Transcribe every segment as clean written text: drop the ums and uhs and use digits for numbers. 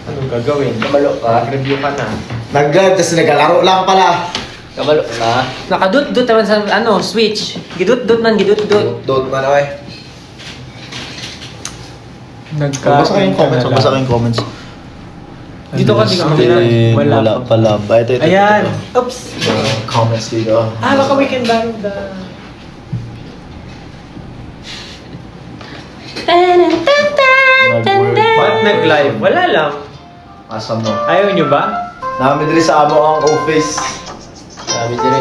Anong gagawin? Kabalo ka? Review ka na. Nag-live, tapos naglalaro lang pala. Kabalo ka? Nakadut-dut naman sa switch. Gidut-dut man, gidut-dut. Dot man ako eh. Magbasa kayong comments, magbasa kayong comments. Dito ka, di ka Wala pala. Ito. Ayan. Oops. Comments dito. Baka we can borrow the... Ba't nag-live? Wala lang. Asa mo? Ayaw nyo ba? Namin din sa amo ang office. Sabi dire.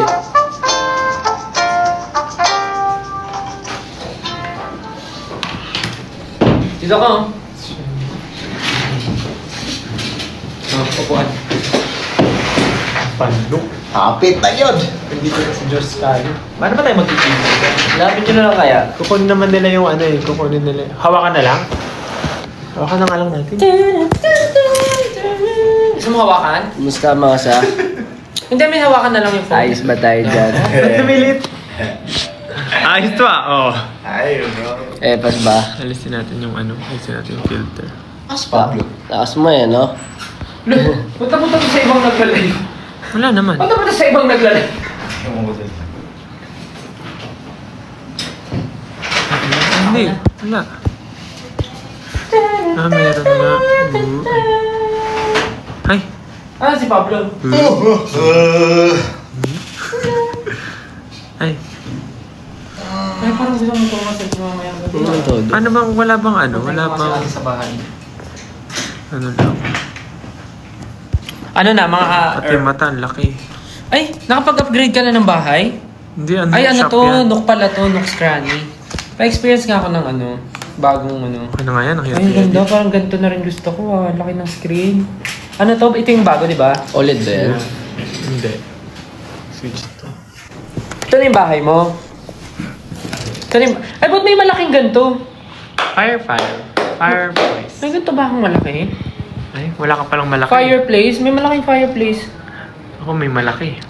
Dito ka, oh. Upuan. Pandok. Hapit na yun. Nandito na si Diyos tayo. Paano ba tayo magkikita? Lapit nyo na lang kaya. Kukunin naman nila yung kukunin nila. Hawakan na lang? Hawakan na nga lang natin. Gusto mo hawakan? Kumusta mga sa? Hindi, may hawakan na lang yung phone. Ayos ba tayo dyan? Tumilit. Ayos to ah. Oh. Ayun, bro. Pas ba? Alisin natin yung alisin natin yung filter. Mas Pablo. Taas mo eh, no? Punta-punta to sa ibang naglalay. Wala naman. Punta-punta sa ibang naglalay. Hindi. Wala. Meron nga. Ay. Si Pablo. Ay. Ay, parang gusto mo kumasal sa mamaya. Ano bang, wala bang Wala bang, sa bahay. lang. Ano na, mga... Pati yung mata, ang laki. Ay, nakapag-upgrade ka na ng bahay? Hindi, Ay, shop to? yan. Nook pala to, Nook's Cranny. Pa-experience nga ako ng bagong Ano nga yan? Ay, ang ganda. Parang ganito na rin gusto ko. Laki ng screen. Ano to? Ito yung bago, di ba? OLED ba yan? Hindi. Switch to. Ito na yung bahay mo. Ay, ba't may malaking ganito? Fireplace. May ganito ba akong malaki? Ay, wala ka palang malaki. Fireplace? May malaking fireplace. Ako may malaki.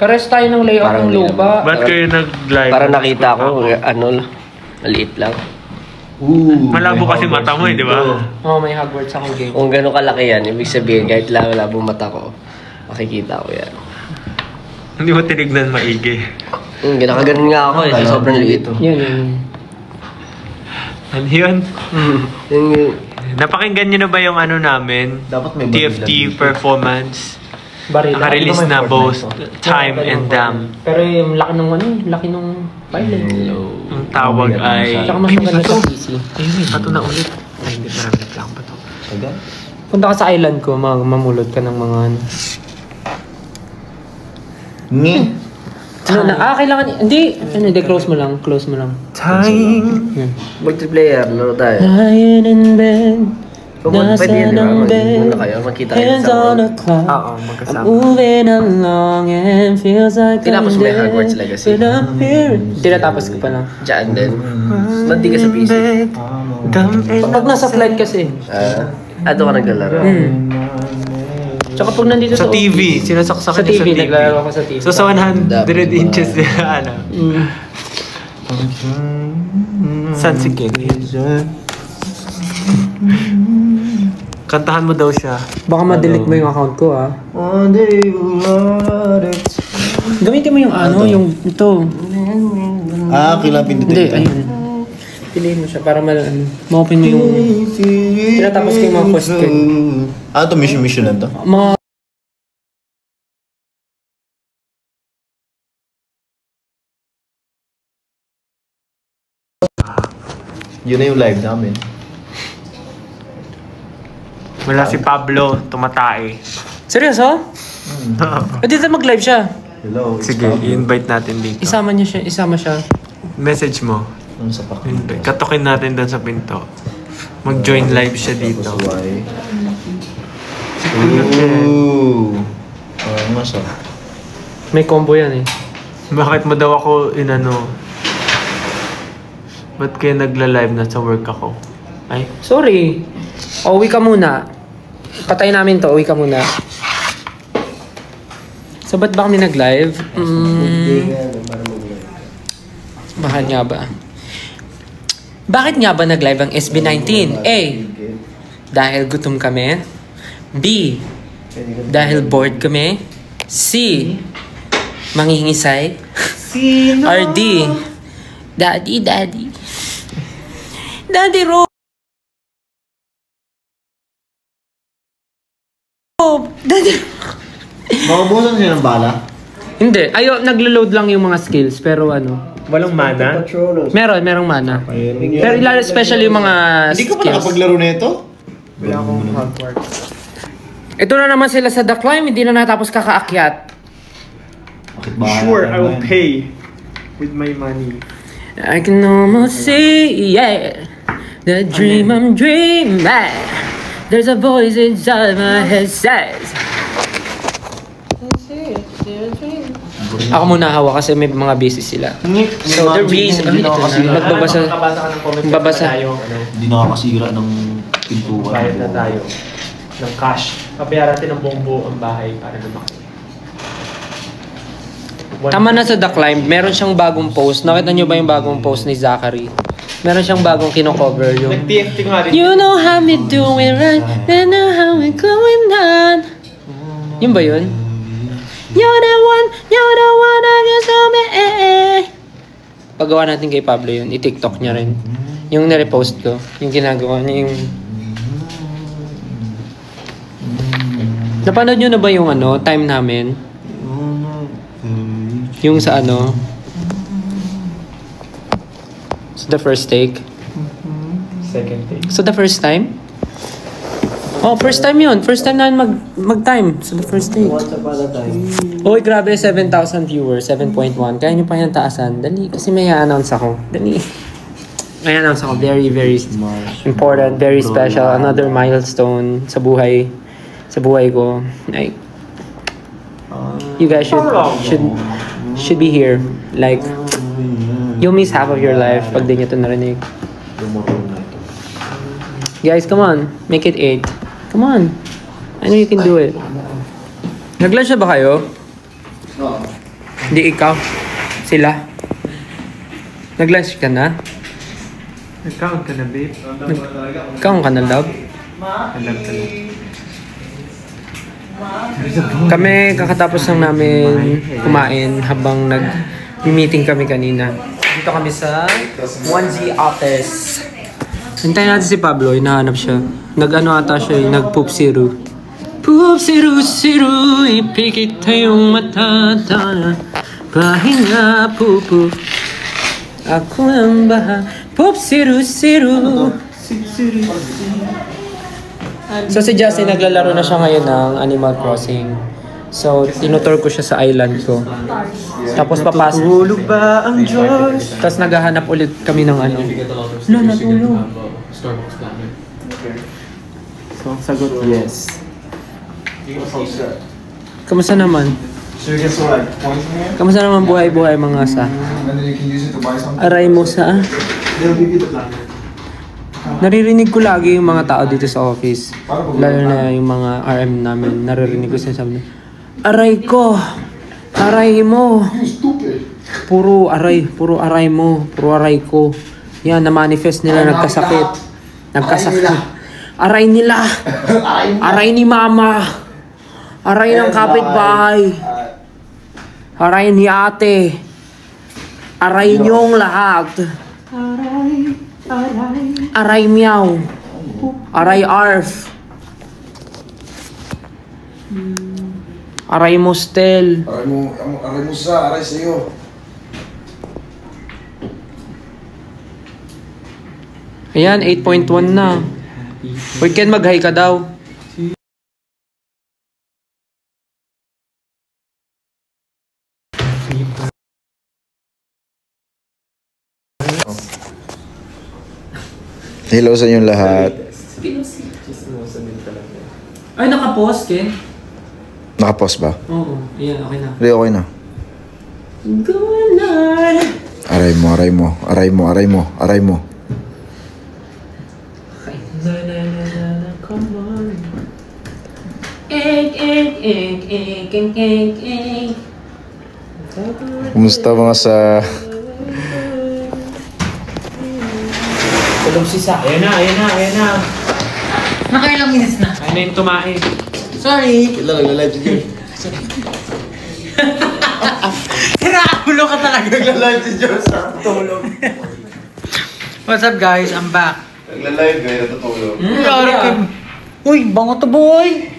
Pares tayo ng layout Parang ng lupa. Ba't kayo nag-live? Para nakita ko, maliit lang. Malabo kasi mata mo eh, di ba? May Hogwarts akong game. Kung gano'n kalaki yan, ibig sabihin, kahit labo mata ko, makikita ko yan. Hindi mo tinignan maigi. Ginakaganon nga ako eh, sobrang liit. Yan. Ano yun? Yung Napakinggan nyo na ba yung namin? Dapat may TFT performance. Barila. Naka-release na both time and damn. Pero yung laki ng laki ng file. Ang tawag ay... Tsaka mas maganda sa PC. Ayun eh, pato na ulit. Ay, hindi, marami lang pa to. Punta ka sa island ko, mamulot ka ng mga kailangan, hindi, close mo lang. Time. multiplayer, laro tayo. Lying in bed, Pwede yan, di ba? Muna kayo, magkita kayo hands sa on the clock. Oo, I'm magkasama. moving along and feels like Tinapos mo yung Hogwarts Legacy? Tinatapos ko pa lang. Diyan din. Ba't di ka sa PC? Pag nasa flight kasi. Doon ka naglalaro. Tsaka pag nandito Sa TV, sinasaksakan sa niya TV, sa TV. naglalaro ako sa TV. So sa 100 inches na San si King? Kantahan mo daw siya. Baka ma-delete mo yung account ko Gamitin mo yung yung ito. Kailangan pindutin Hindi, ito. ayun. Piliin mo siya para ma-open mo yung... Tinatapos ko yung mga post ko. Ano to? Mission na to? Mga... Yun na yung live namin. Wala si Pablo, tumatae. Seryoso? Dito mag-live siya. Hello. Sige, i-invite natin dito. Isama siya. Message mo. Ano sa pakita? Katukin natin doon sa pinto. Mag-join live siya dito. Why? Mas May combo yan eh. Bakit mo daw ako Ba't kayo nagla-live na sa work ako? Ay? Sorry. Uwi ka muna. Patay namin to. Uwi ka muna. So, ba't ba kami nag-live? Bakit nga ba? Bakit nga ba nag-live ang SB19? A. Dahil gutom kami. B. Dahil bored kami. C. Mangingisay. Or D. Daddy. Daddy Rob. Daddy. Makabusan siya ng bala. Hindi. Naglo-load lang yung mga skills. Pero ano. Walang mana? Merong mana. Pero especially yung mga Hindi ka pa skills. nakapaglaro nito? Wala akong hardwork. Ito na naman sila sa The Climb. Hindi na natapos kakaakyat. Bakit ba? Sure, I will pay with my money. I can almost see, yeah, the dream I'm dreaming. There's a voice inside my head says. Ako muna hawa kasi may mga busy sila. So the reason, nagbabasa. Nakabasa ka ng comment Babasa. tayo, ano, Hindi nakakasira ng pintuan. bayad na tayo ng cash. Papayaran natin ng buong buo ang bahay para lumaki. Tama na sa The Climb, meron siyang bagong post. Nakita niyo ba yung bagong post ni Zachary? Meron siyang bagong kino-cover yung Nag-TFT ko nga rin. You know how we doing right, and know how we going on. Yun ba yun? You're the one I guess to me. Paggawa natin kay Pablo yun, i-TikTok niya rin. Yung nirepost ko, yung ginagawa niya yung... Napanood niyo na ba yung ano, time namin? Yung sa ano? So the first take? Second take. So the first time? Oh, first time yun. First time namin mag-time. So the first take. Once upon a time. Uy, grabe, 7,000 viewers, 7.1. Kaya nyo pa yung taasan. Dali, kasi may announce ako. Dali. May announce ako. Very, very important, very special. Another milestone sa buhay ko. Like, you guys should be here. Like, you'll miss half of your life pag di nyo ito narinig. Guys, come on. Make it 8. Come on. I know you can do it. Nag-lunch na ba kayo? Hindi ikaw. Sila. Nag-lunch ka na? Nag-count ka na, babe? Ikaw ka na, love? Alam ka na. Kami, kakatapos lang namin kumain habang nag-meeting kami kanina. Dito kami sa 1Z office. Hintayin natin si Pablo, hinahanap siya. Nag-ano ata siya, nag-poop-siru. Poop-siru-siru, ipikit tayong matatana. Pahinga, pupu. Ako ang baha. Poop-siru-siru. So si Justin, naglalaro na siya ngayon ng Animal Crossing. So, tinutur ko siya sa island ko. Tapos papasok. Tulog ba ang Diyos? Tapos naghahanap ulit kami ng ano. Wala, natulog. So, ang sagot, yes. Kamusta naman? So you get to like points in here, Kamusta naman buhay-buhay mga sa? and then you can use it to buy something. Aray mo sa... They'll give you the plan. Naririnig ko lagi yung mga tao dito sa office. Lalo na yung mga RM namin. Naririnig ko sinasabi na, aray ko! Aray mo! Puro aray mo. Puro aray ko. Yan, na-manifest nila, nagkasakit. Aray nila! Aray ni mama! Aray ng kapitbahay! Aray ni ate! Aray niyong lahat! Aray meow! Aray arf! Aray mostel! Aray mo sa, aray sa'yo. Ayan, 8.1 na. Uy, Ken, mag-hi ka daw. Hello sa inyong lahat. Ay, naka-pause, Ken? Naka-pause ba? Oo, ayan, okay na. Hindi, okay na. Going on. Aray mo, aray mo, aray mo, aray mo, aray mo. Come on. Egg. Kumusta mga sa... Tulog si Sa. Ayan na. Nakailang minutes na? Ayun na yung tumae. Sorry. Kailan nagla-live si George? Siraulo ka talaga. Nagla-live si George sa tulog. What's up guys? I'm back. Nagla-live kayo, natutulog. Uy, bango to boy!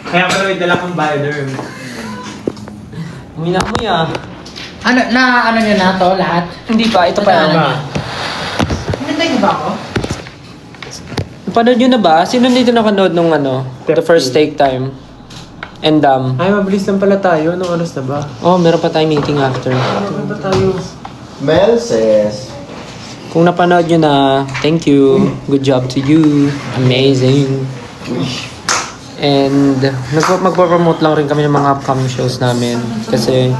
Kaya pala may dala kang binder. Uminamoy ah. Ano nyo na to lahat? Hindi pa, ito pa yan. Hinintay niyo ba ako? Panood nyo na ba? Sino dito nakanood nung the first take time? And Ay, mabilis lang pala tayo. Anong oras na ba? oh, meron pa tayong meeting after. Ano ba tayo? Mel says, Kung napanood nyo na, thank you. Good job to you. Amazing. And magpo-promote lang rin kami ng mga upcoming shows namin. Kasi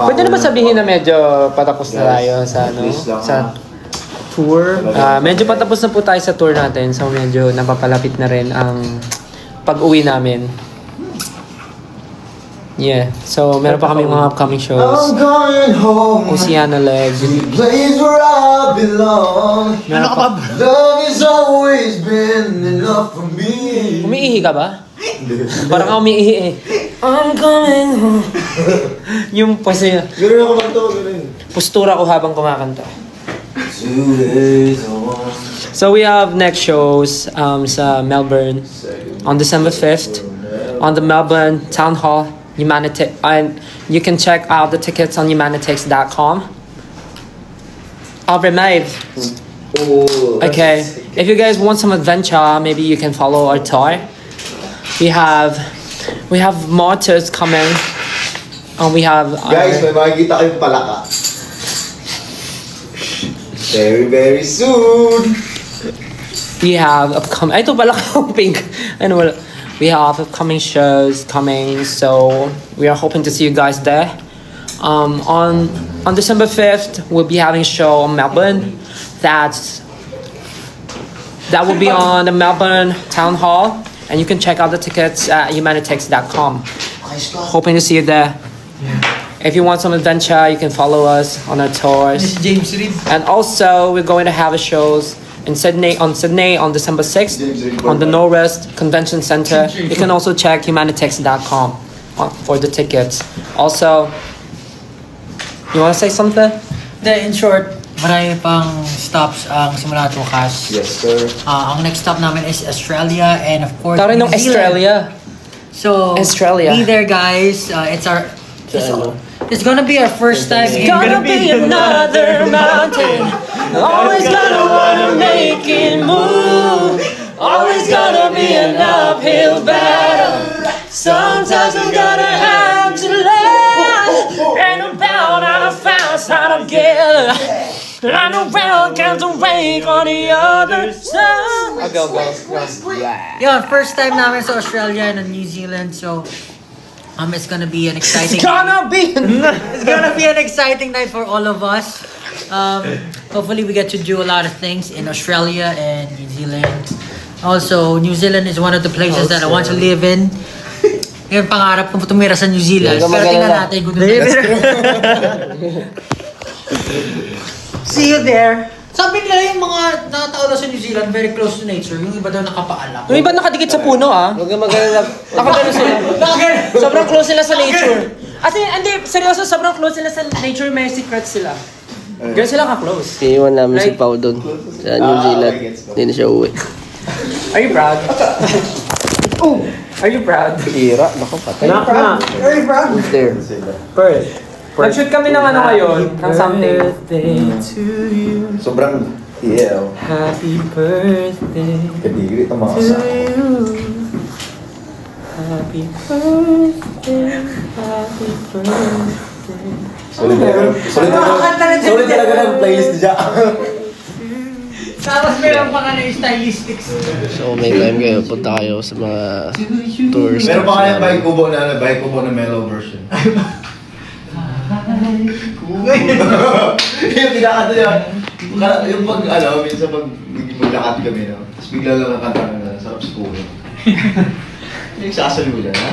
pwede naman sabihin na medyo patapos na tayo sa tour. Medyo patapos na po tayo sa tour natin. So medyo napapalapit na rin ang pag-uwi namin. Yeah. So meron pa kami mga upcoming shows. I'm going home. Oceana Leg. Place where I belong. Meron pa. Love has always been enough for me. Umiihi ka ba? Parang ako umiihi eh. I'm coming home. Yung Gano'n ako lang to, gano'n. postura ko habang kumakanta. 2 days on. So we have next shows sa Melbourne on December 5th on the Melbourne Town Hall Humanitix, and you can check out the tickets on humanitix.com. Alright. Okay, if you guys want some adventure, maybe you can follow our tour. We have more tours coming. We have Guys, may makikita kayong palaka. Very, very soon. we have upcoming. Ito pala pink. Ano wala. We have upcoming shows coming, so we are hoping to see you guys there. On December 5th, we'll be having a show in Melbourne. That will be on the Melbourne Town Hall, and you can check out the tickets at humanitix.com. Hoping to see you there. If you want some adventure, you can follow us on our tours. James Reed. And also, we're going to have a shows in Sydney on December 6th on the No Rest Convention Center. You can also check humanitix.com for the tickets. Also, you want to say something? In short, marami pang stops ang simula at wakas. Yes, sir. Ang next stop namin is Australia and of course Tara New nung Zealand. Australia. So, Australia. be there guys. It's gonna be our first time. Gonna be another mountain. Always gonna wanna make it move. Always gonna be an uphill battle. Sometimes we gotta have to learn. And about how to fast how to get. I know well can't wake on the other side. Go. Yeah, first time namin sa Australia and New Zealand. So, it's gonna be an exciting. It's gonna be. It's gonna be an exciting night for all of us. Hopefully we get to do a lot of things in Australia and New Zealand. Also, New Zealand is one of the places that I want to live in. Yung pangarap kong tumira sa New Zealand. Pero tingnan natin kung See you there. Sabi nila yung mga nakatao daw sa New Zealand, very close to nature. Yung iba daw nakapaalam. Yung iba nakadikit sa puno Huwag kang mag-alala. Nakagano sila. Sobrang close sila sa nature. As in, hindi, seryoso, sobrang close sila sa nature. May secrets sila. Ganun sila ka-close. Iniwan namin si Pao doon sa New Zealand. Hindi na siya uwi. Are you proud? Are you proud? Hira, naku patay. Are you proud? There. Perth. Nag-shoot kami ng ngayon, ng something. Sobrang EL. Happy birthday Kadigri itong mga kasama. Happy birthday, happy birthday. Sulit talaga ng playlist niya. Tapos meron pa ka na yung stylistics. So may time kayo, punta kayo sa mga tours. Meron pa kaya Bahay Kubo na mellow version. Yung pinakanta yan. Yung pag, minsan pag maglakad kami, no? Tapos bigla lang ang kanta na, sarap sa kubo. Yung sasaluhan dyan, ha?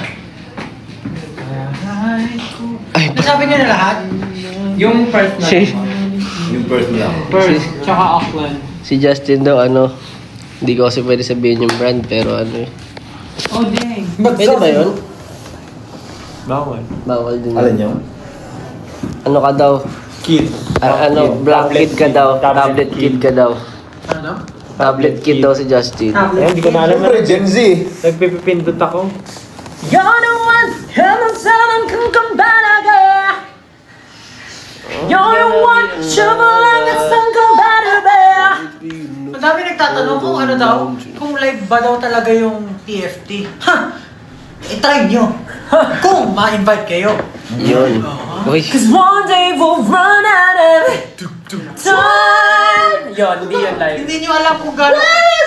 Nasabi niyo na lahat? Yung Perth na. Yung birth niya. Perth, tsaka Auckland. Si Justin daw Hindi ko kasi pwede sabihin yung brand, pero ano eh. Oh, dang. Pwede ba yun? Bawal. Bawal din. Alam nyo? Ano ka daw? Kid. Black kid ka daw. Tablet kid ka daw. Ano? Tablet kid daw si Justin. Hindi ko na alam. Siyempre, Gen Z. Nagpipindot ako. You're the one, come on, someone kung kumbalaga. You're the one, shubalang at sang kumbalaga. Ang dami nagtatanong kung ano daw, kung live ba daw talaga yung TFT. Ha! I-try nyo. Kung ma-invite kayo. Yun. Uy. Cause one day we'll run out of time. Yun, hindi yun live. Hindi nyo alam kung gano'n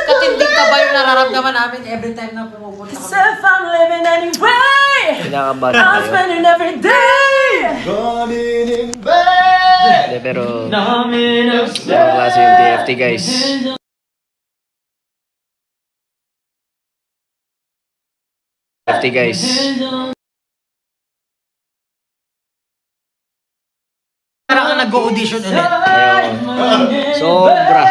katindig ka ba yung nararamdaman namin every time na pumupunta kami. Cause if I'm living anyway, Kinakabahan I'm kayo. spending every day. Running in bed. Hindi, pero... Ibang klase yung TFT, guys. TFT, guys. Parang ka nag-audition ulit. Ayun. Sobra.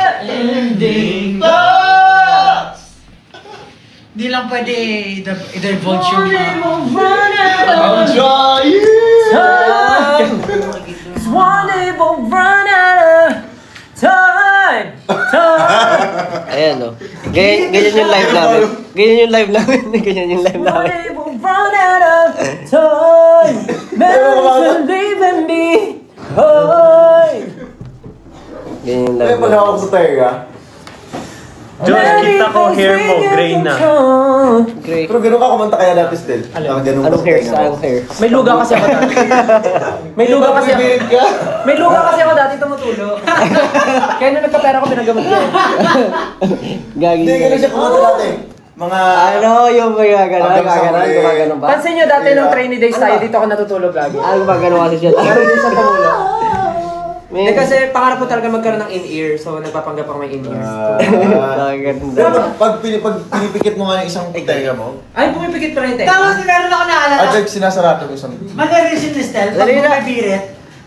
Hindi lang pwede i-divulge yung I'm trying. Cause one day we'll run out of time. Ayan, no. Ganyan yung live namin. Ganyan yung live namin. Ganyan yung live One namin. day we'll run out of time. Never believe in me. Hoy. Ganyan yung Ay, live pag namin. hawak sa tenga. Diyos, kita ko hair mo, gray na. Great. Pero ganun ka kumanta kaya dati still. Ganun ka Anong sa hair? tenga Saan mo. hair? May luga kasi ako dati. May luga kasi ako. Bibigit ka. May luga kasi ako dati tumutulo. Kaya nung nagkapera ko, pinagamot ko. Gagi. Hindi, ganun siya kumanta dati. Mga... Ano yung gumagano? Gumagano ba? Pansin nyo, dati nung trainee days tayo, dito ako natutulog lagi. Gumagano kasi siya. Meron din sa tumulo. Man. Kasi pangarap ko talaga magkaroon ng in-ear, so nagpapanggap ako may in-ears. Pero pag pinipikit mo nga yung isang tenga mo, Ay, pumipikit pa rin tayo. Tapos meron ako naalala. at like sinasarado ko isang... Magaling si Nestel, pag Dali na.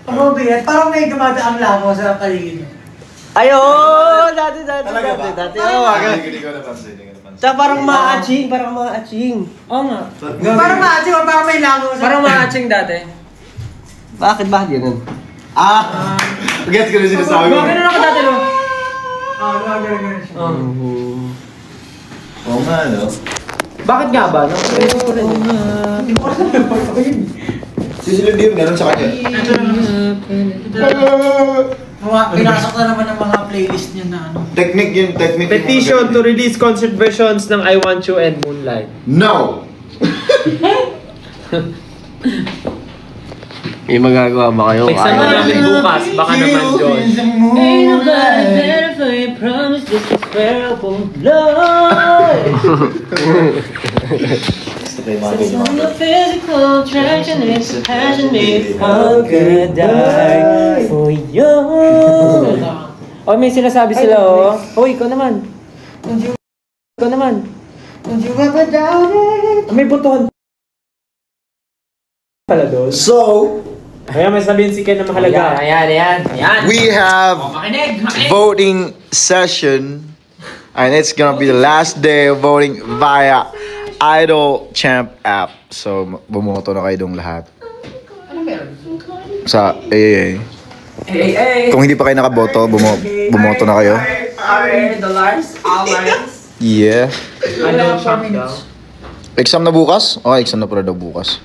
bumibirit, parang may gumagaang langaw sa paligid niya. Ayo, dati. Hindi ko napansin, hindi ko napansin. Tsaka parang ma-aching. Oo nga. Parang maati o parang may langaw sa... Parang ma-aching dati. Bakit ganun? Gets ko na sinasabi mo. Gano'n ako dati, no? Gumagaling siya. Oo nga, no? Bakit nga ba? No? Sisilid yun, ganun sa kanya. Pinasok na naman ng mga playlist niya na ano. Technique yun, technique yung mga Petition ganun. to release concert versions ng I Want You and Moonlight. No! May magagawa ba kayo? Exam na namin bukas, baka naman John. Ain't nobody better for your promise, this is where I won't lie. Gusto ko yung mga ganun. The physical attraction is the passion made. How could I die for you? Oh, may sinasabi sila, oh. Hoy, ikaw naman. Ikaw naman. Don't you ever doubt it? May butuhan pala doon. So, Kaya may sabihin si Ken na mahalaga. Ayan. we have Makinig! voting session, and it's gonna be the last day of voting via Idol Champ app. So, bumoto na kayo dong lahat. Sa AAA. Hey. Kung hindi pa kayo nakaboto, bumoto na kayo. $1. Yeah. Ano shop daw? Exam na bukas? Okay, exam na pala daw bukas.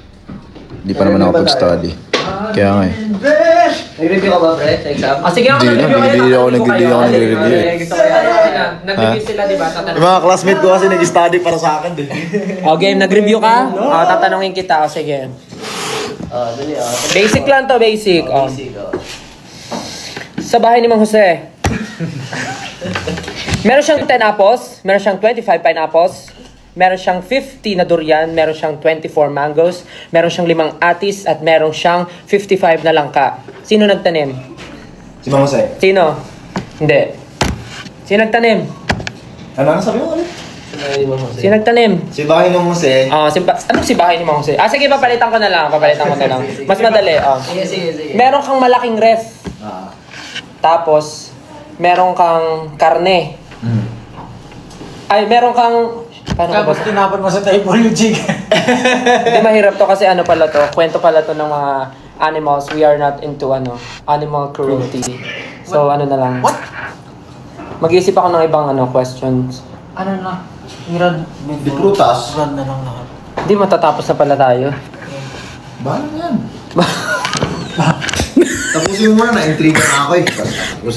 Hindi pa naman ako pag-study. Kaya nga eh. Nag-review ka ba, pre? Sa exam? Sige ako, Hindi na, nag-review kayo. hindi ako nag-review eh. Gusto ko yan. Nag-review sila, di ba? Yung mga classmate ko kasi nag-study para sa akin din. O, game, nag-review ka? O, tatanungin kita. O, sige. Dali, Basic lang to, basic. O. Sa bahay ni Mang Jose. Meron siyang 10 apples, meron siyang 25 pineapples, meron siyang 50 na durian, meron siyang 24 mangoes, meron siyang 5 atis, at meron siyang 55 na langka. Sino nagtanim? Si Mang Jose. Sino? Hindi. Sino nagtanim? Ano ang sabi mo ulit? Sino nagtanim? Si Bahay ng Jose. Anong si bahay ni Mang Jose? Sige, papalitan ko na lang. Mas madali. Sige. Meron kang malaking ref. Tapos, meron kang karne. Ay, meron kang... Paano ka ba? Tapos tinapon mo sa table yung chicken. Hindi mahirap to kasi ano pala to, kwento pala to ng mga animals. We are not into animal cruelty. So ano na lang. What? Mag-iisip ako ng ibang questions. Ano na? Irad. Di prutas. Run na lang lahat. Hindi matatapos na pala tayo. Bahala na yan. Tapusin mo muna, na-intriga na ako eh. Tapos,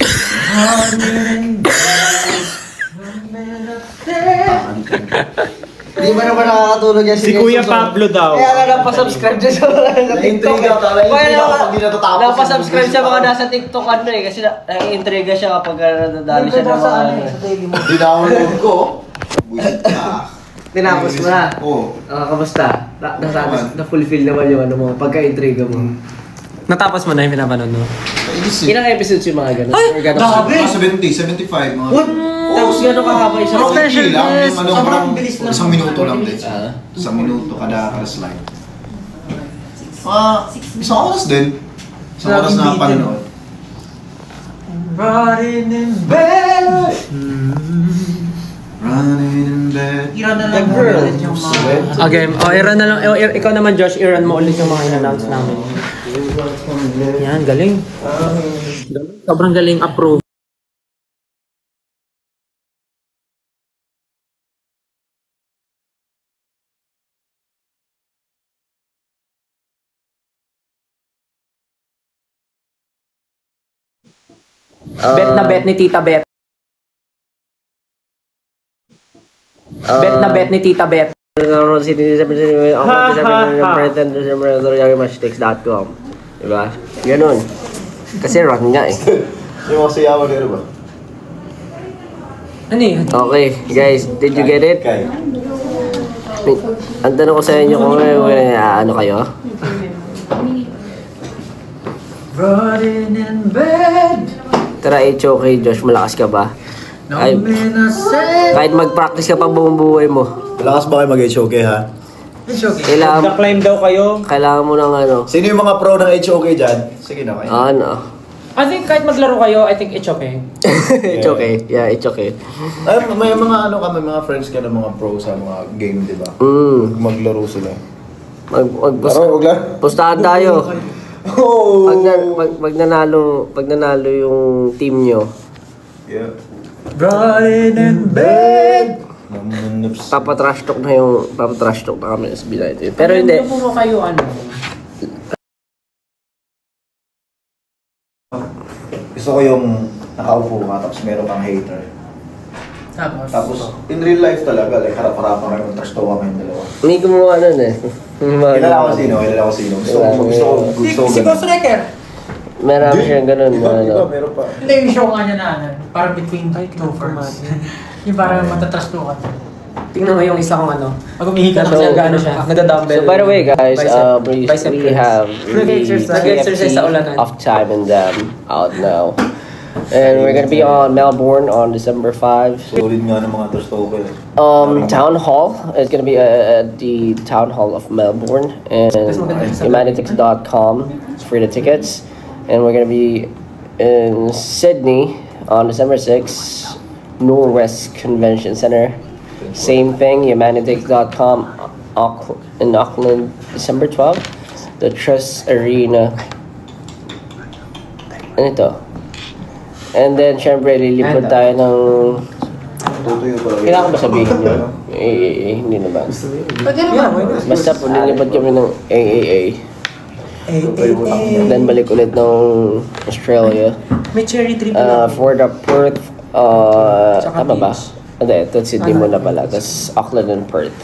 Di ba naman nakakatulog yan Si Kuya Pablo daw. Kaya nga napasubscribe siya sa mga nasa TikTok. Na-intriga ka, na-intriga ako pag di natatapos. Napasubscribe sa mga nasa TikTok kasi nai-intriga siya kapag nadadali siya ng mga Dinownload ko. Buisit ka. Tinapos mo na. Oo. Kamusta? Na-fulfill naman yung mo, pagka-intriga mo. Natapos mo na yung pinapanood mo? Ilang episodes yung mga ganun? Ay, Or ganun? grabe! 70, 75 mga. What? Tapos gano'n kahaba isang Okay lang, yung ano, Sobrang parang bilis lang. isang minuto lang din. Ah. Isang minuto kada slide. Isang oras din. Isang oras na panonood. Running in bed. Running in bed. Iran na lang girl. ulit yung mga... Okay, i-run na lang. Ikaw naman Josh, i-run mo ulit yung mga in-announce namin. Yan, galing. Sobrang galing, approve. Bet na bet ni Tita Bet. Bet na bet ni Tita Bet. Diba? Ganun. Kasi run nga eh. Yung mga sayawan nila ba? Ano yun? Okay, guys, did you get it? Kaya. Ang tanong ko sa inyo kung ano kayo? Running in bed. Tara, it's okay, Josh, malakas ka ba? No Ay, minute. kahit mag-practice ka pa buong buhay mo, Malakas ba kayo mag-HOK ha? It's okay. kailangan, Nag-climb daw kayo. kailangan mo ng ano, Sino yung mga pro ng HOK dyan? Sige na kayo. ano. I think kahit maglaro kayo, I think it's okay. It's okay, yeah, it's okay. Ay, may mga ano kami, mga friends ka na mga pro sa mga game, di ba? Maglaro sila. Huwag lang. Pustahan tayo. Oh! Pag nanalo yung team nyo, Yeah. Running in bed. papatrash talk na kami sa United. Pero hindi. Ano mo kayo Gusto ko yung nakaupo ka, tapos meron kang hater. Tapos, in real life talaga, like harap-harapan kayo, trash tawa kayong dalawa. Hindi ko mo ano eh. Kilala ko sino. Gusto ko Si Ghost Wrecker. Marami siyang ganun na ano. Meron pa. Hindi yung show nga niya na ano. Parang between two firms. Yung parang matatrastukan. Tingnan mo yung isa kong Pag umihiga Kasi gano'n siya. Nagda-dumbbell. So by the way guys, Bicep we curls. have Nag-exercise sa ulanan. of time and them out now. And we're gonna be on Melbourne on December 5. Solid nga ng mga trash talker. Town Hall. It's gonna be at the Town Hall of Melbourne and humanitix.com for the tickets. And we're gonna be in Sydney on December 6th, Norwest Convention Center. Same thing, humanitix.com in Auckland, December 12th. The Trust Arena. Ano ito? And then, syempre, lilipod tayo ng... Tutuyo talaga. Kailangan ba sabihin yun? Hindi naman. Pwede naman. Basta po, lilipad kami ng AAA. Then, balik ulit ng Australia. May cherry tree pa. For the Perth, Tsaka tama ba? beach. Hindi, ito Sydney muna pala. Tapos Auckland and Perth.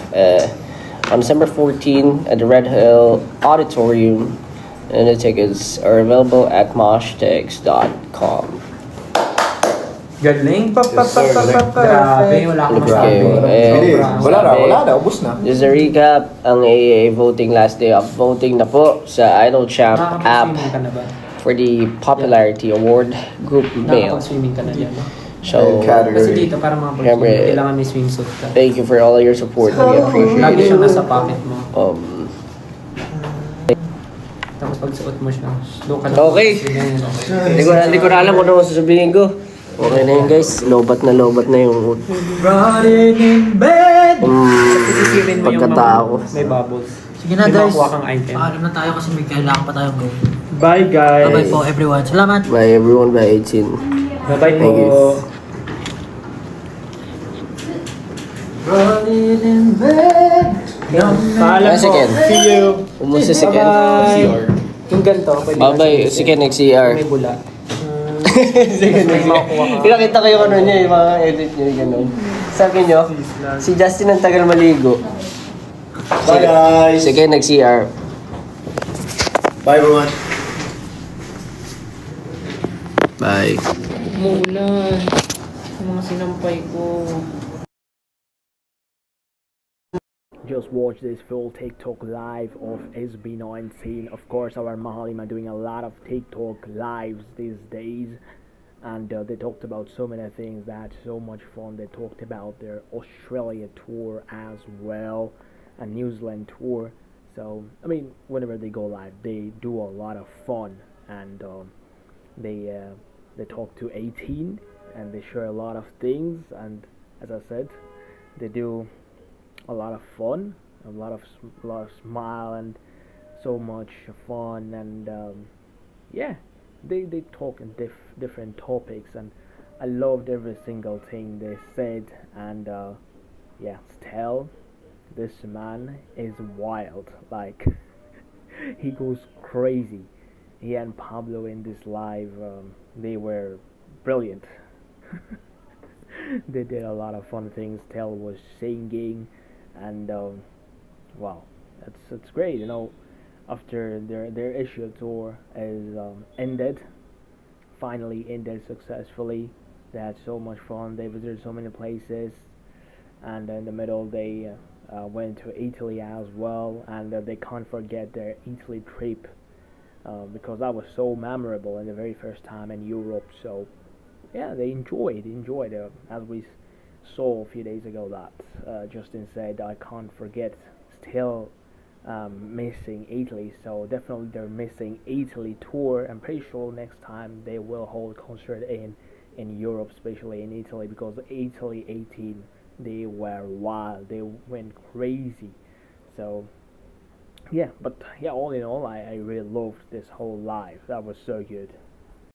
On December 14 at the Red Hill Auditorium. And the tickets are available at moshtex.com. Galing. Grabe, wala akong Okay, masabi. Wala na, ubos na. Just a recap, ang AAA voting last day of voting na po sa Idol Champ app Nakakapag-swimming ka na ba? for the Popularity Award Group Male. Nakakapag-swimming ka na dyan. So, Kasi dito, para mga Siyempre, pag-swimming, kailangan may swimsuit ka. thank you for all your support. We appreciate Lagi it. siyang nasa pocket mo. Tapos pag suot mo siya, doon ka na. Okay. Hindi ko na alam kung ano sasabihin ko. Okay na yun guys, lobat na yung Running in bed! Sisirin mo yung pagkatao. may bubbles. Sige na May guys, makuha kang item. paalam na tayo kasi may kailangan pa tayong gawin. Bye guys! Bye-bye po everyone. Salamat! Bye everyone, bye 18. Bye-bye Thank you. po! Running in bed! Paalam Bye, si po! Ken. See you! Umusta si Ken. Bye! Yung ganito, pwede Bye bye, si Ken nag-CR. may bula. Sige, pinakita ko yung ano niya, yung mga edit niya, yung gano'n. Sabi niyo, si Justin ang tagal maligo. Bye guys! Sige, nag-CR. Bye everyone! Bye. Umuulan. Yung mga sinampay ko. Just watch this full TikTok live of SB19. Of course, our Mahalim are doing a lot of TikTok lives these days, and they talked about so many things. That's so much fun. They talked about their Australia tour as well, a New Zealand tour. So I mean, whenever they go live, they do a lot of fun, and they talk to 18, and they share a lot of things. And as I said, they do a lot of fun, a lot of smile, and so much fun. And yeah, they talk in different topics, and I loved every single thing they said. And yeah, still, this man is wild. Like he goes crazy. He and Pablo in this live, they were brilliant. They did a lot of fun things. Tel was singing, and wow, that's great. You know, after their Asia tour is ended, finally ended successfully. They had so much fun. They visited so many places, and in the middle they went to Italy as well, and they can't forget their Italy trip because that was so memorable and the very first time in Europe. So yeah, they enjoyed as we saw a few days ago that Justin said, I can't forget, still missing Italy. So definitely they're missing Italy tour. I'm pretty sure next time they will hold concert in Europe, especially in Italy, because Italy 18, they were wild, they went crazy. So yeah, but yeah, all in all, I really loved this whole live. That was so good.